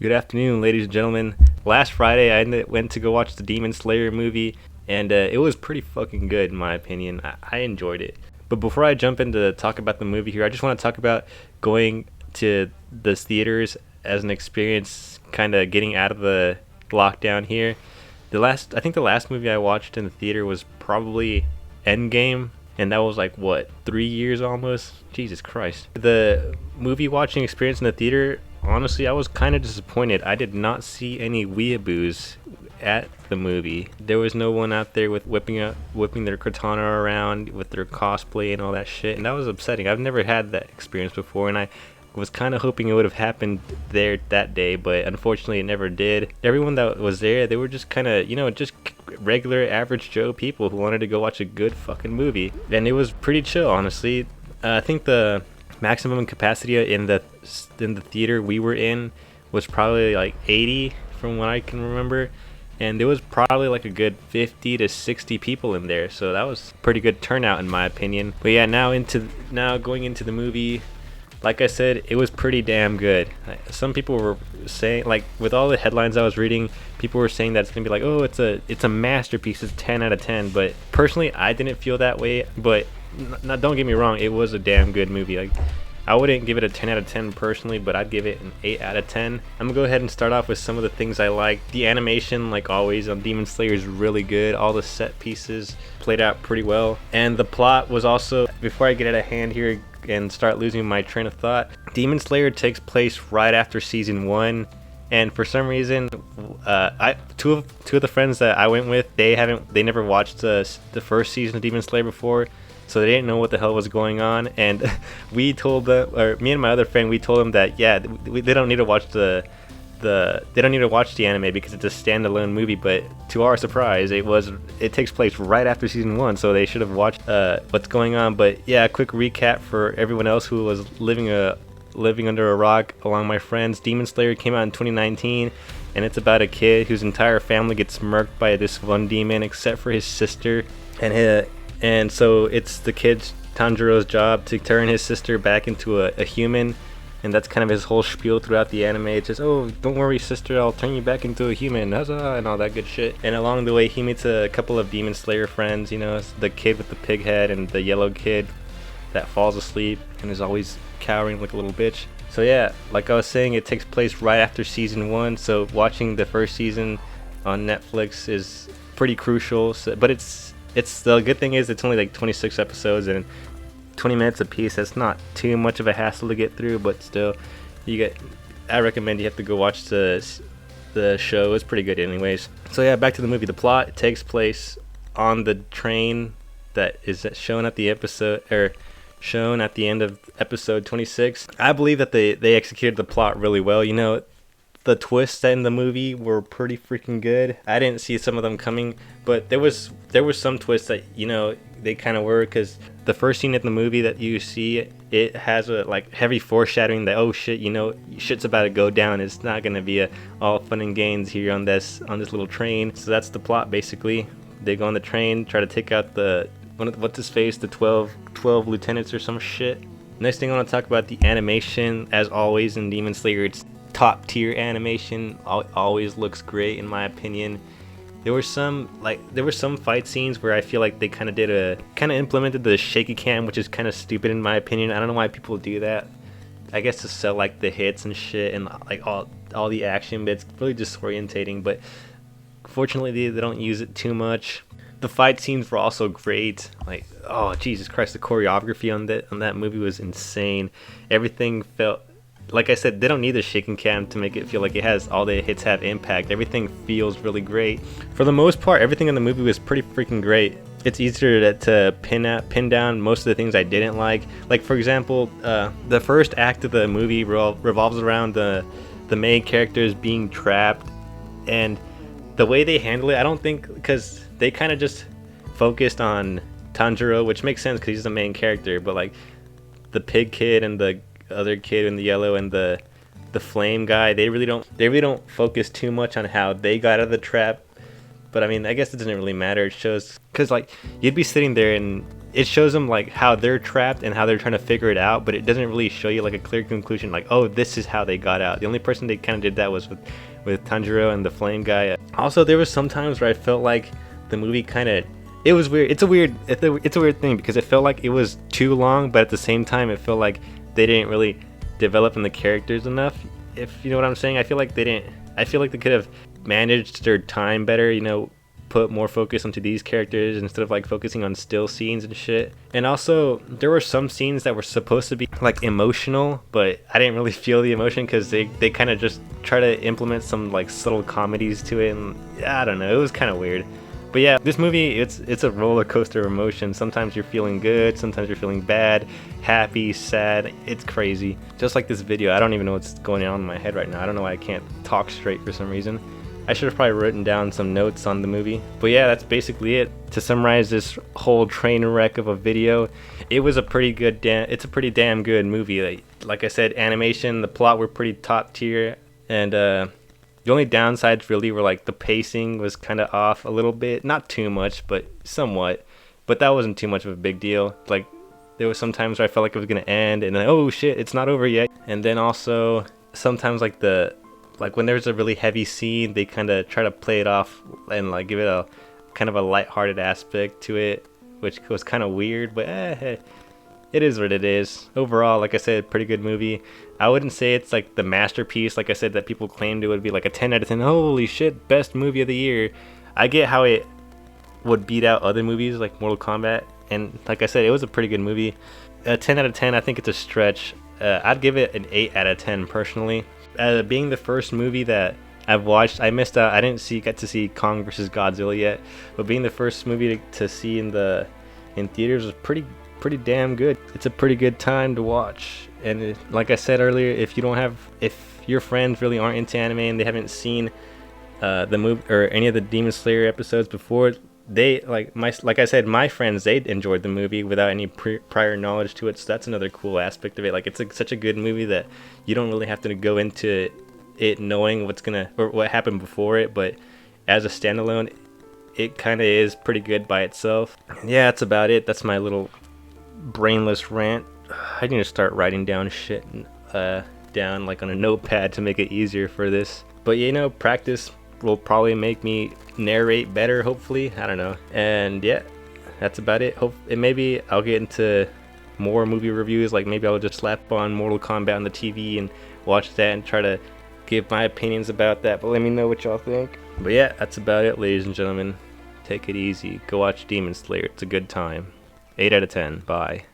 Good afternoon, ladies and gentlemen. Last Friday, went to go watch the Demon Slayer movie, and it was pretty fucking good, in my opinion. I enjoyed it. But before I jump into talk about the movie here, I just want to talk about going to the theaters as an experience, kind of getting out of the lockdown here. I think the last movie I watched in the theater was probably Endgame, and that was like what, 3 years almost. Jesus Christ. The movie watching experience in the theater, honestly, I was kind of disappointed. I did not see any weeaboos at the movie. There was no one out there with whipping their katana around with their cosplay and all that shit, and that was upsetting. I've never had that experience before, and I was kind of hoping it would have happened there that day, but unfortunately it never did. Everyone that was there, they were just kind of, just regular average Joe people who wanted to go watch a good fucking movie, and it was pretty chill, honestly. I think the maximum capacity in the theater we were in was probably like 80 from what I can remember, and there was probably like a good 50 to 60 people in there, so that was pretty good turnout in my opinion. But yeah, now going into the movie, like I said, it was pretty damn good. Some people were saying, like, with all the headlines I was reading, people were saying that it's gonna be like, oh, it's a masterpiece, it's 10 out of 10. But personally, I didn't feel that way. But don't get me wrong, it was a damn good movie. Like, I wouldn't give it a 10 out of 10 personally, but I'd give it an 8 out of 10. I'm gonna go ahead and start off with some of the things I like. The animation, like always, on Demon Slayer is really good. All the set pieces played out pretty well. And the plot was also, before I get out of hand here and start losing my train of thought, Demon Slayer takes place right after season 1. And for some reason, two of the friends that I went with, they never watched the first season of Demon Slayer before, so they didn't know what the hell was going on. And we told them, or me and my other friend, we told them that they don't need to watch they don't need to watch the anime because it's a standalone movie. But to our surprise, it takes place right after season 1, so they should have watched what's going on. But yeah, a quick recap for everyone else who was living under a rock along my friends. Demon Slayer came out in 2019, and it's about a kid whose entire family gets murked by this one demon except for his sister, and so it's the kid Tanjiro's job to turn his sister back into a human. And that's kind of his whole spiel throughout the anime. It's just, oh, don't worry, sister, I'll turn you back into a human, huzzah, and all that good shit. And along the way, he meets a couple of Demon Slayer friends, the kid with the pig head and the yellow kid that falls asleep and is always cowering like a little bitch. So yeah, like I was saying, it takes place right after season 1, so watching the first season on Netflix is pretty crucial. But it's the good thing is it's only like 26 episodes and 20 minutes a piece. That's not too much of a hassle to get through, but still, I recommend you have to go watch the show. It's pretty good anyways. So yeah, back to the movie. The plot takes place on the train that is shown at the end of episode 26. I believe that they executed the plot really well. The twists in the movie were pretty freaking good. I didn't see some of them coming, but there was some twists that they kind of were, because the first scene in the movie that you see, it has a like heavy foreshadowing that, oh shit, shit's about to go down. It's not gonna be all fun and games here on this little train. So that's the plot basically. They go on the train, try to take out the 12 lieutenants or some shit. Next thing I want to talk about, the animation. As always in Demon Slayer, it's top tier animation. Always looks great in my opinion. There were some fight scenes where I feel like they kind of implemented the shaky cam, which is kind of stupid in my opinion. I don't know why people do that. I guess to sell like the hits and shit and like all the action, but it's really disorientating. But fortunately, they don't use it too much. The fight scenes were also great. Like, oh Jesus Christ, the choreography on that movie was insane. Everything felt, like I said, they don't need the shaking cam to make it feel like it has all the hits have impact. Everything feels really great. For the most part, everything in the movie was pretty freaking great. It's easier to pin down most of the things I didn't like. Like, for example, the first act of the movie revolves around the main characters being trapped, and the way they handle it, I don't think, because they kind of just focused on Tanjiro, which makes sense because he's the main character, but like the pig kid and the other kid in the yellow and the flame guy, they really don't focus too much on how they got out of the trap. But I mean, I guess it doesn't really matter. It shows, because like you'd be sitting there and it shows them like how they're trapped and how they're trying to figure it out, but it doesn't really show you like a clear conclusion, like, oh, this is how they got out. The only person they kind of did that was with Tanjiro and the flame guy. Also, there was some times where I felt like the movie kind of, it was weird. It's a weird thing because it felt like it was too long, but at the same time it felt like they didn't really develop in the characters enough, if you know what I'm saying. I feel like they could have managed their time better, you know, put more focus onto these characters instead of like focusing on still scenes and shit. And also there were some scenes that were supposed to be like emotional, but I didn't really feel the emotion because they kind of just try to implement some like subtle comedies to it, and I don't know, it was kind of weird. But yeah, this movie, it's a roller coaster of emotions. Sometimes you're feeling good, sometimes you're feeling bad, happy, sad. It's crazy. Just like this video, I don't even know what's going on in my head right now. I don't know why I can't talk straight for some reason. I should have probably written down some notes on the movie. But yeah, that's basically it. To summarize this whole train wreck of a video, it was a pretty damn good movie. Like I said, animation, the plot were pretty top tier, and the only downsides really were like the pacing was kind of off a little bit. Not too much, but somewhat. But that wasn't too much of a big deal. Like, there was some times where I felt like it was gonna end, and then, oh shit, it's not over yet. And then also sometimes like when there's a really heavy scene, they kind of try to play it off and like give it a kind of a lighthearted aspect to it, which was kind of weird. But it is what it is. Overall, like I said, pretty good movie. I wouldn't say it's like the masterpiece, like I said, that people claimed it would be like a 10 out of 10. Holy shit, best movie of the year. I get how it would beat out other movies like Mortal Kombat, and like I said, it was a pretty good movie. 10 out of 10, I think it's a stretch. I'd give it an 8 out of 10 personally. Being the first movie that I've watched, I missed out. I didn't get to see Kong vs. Godzilla yet, but being the first movie to see in theaters was pretty damn good. It's a pretty good time to watch. And like I said earlier, if your friends really aren't into anime and they haven't seen the movie or any of the Demon Slayer episodes before, they like I said, my friends, they enjoyed the movie without any prior knowledge to it. So that's another cool aspect of it. Like, it's such a good movie that you don't really have to go into it knowing what happened before it, but as a standalone, it kind of is pretty good by itself. Yeah, that's about it. That's my little brainless rant. I need to start writing down shit down like on a notepad to make it easier for this. But you know, practice will probably make me narrate better, hopefully. I don't know. And yeah, that's about it. And maybe I'll get into more movie reviews. Like, maybe I'll just slap on Mortal Kombat on the TV and watch that and try to give my opinions about that. But let me know what y'all think. But yeah, that's about it, ladies and gentlemen. Take it easy. Go watch Demon Slayer. It's a good time. 8 out of 10. Bye.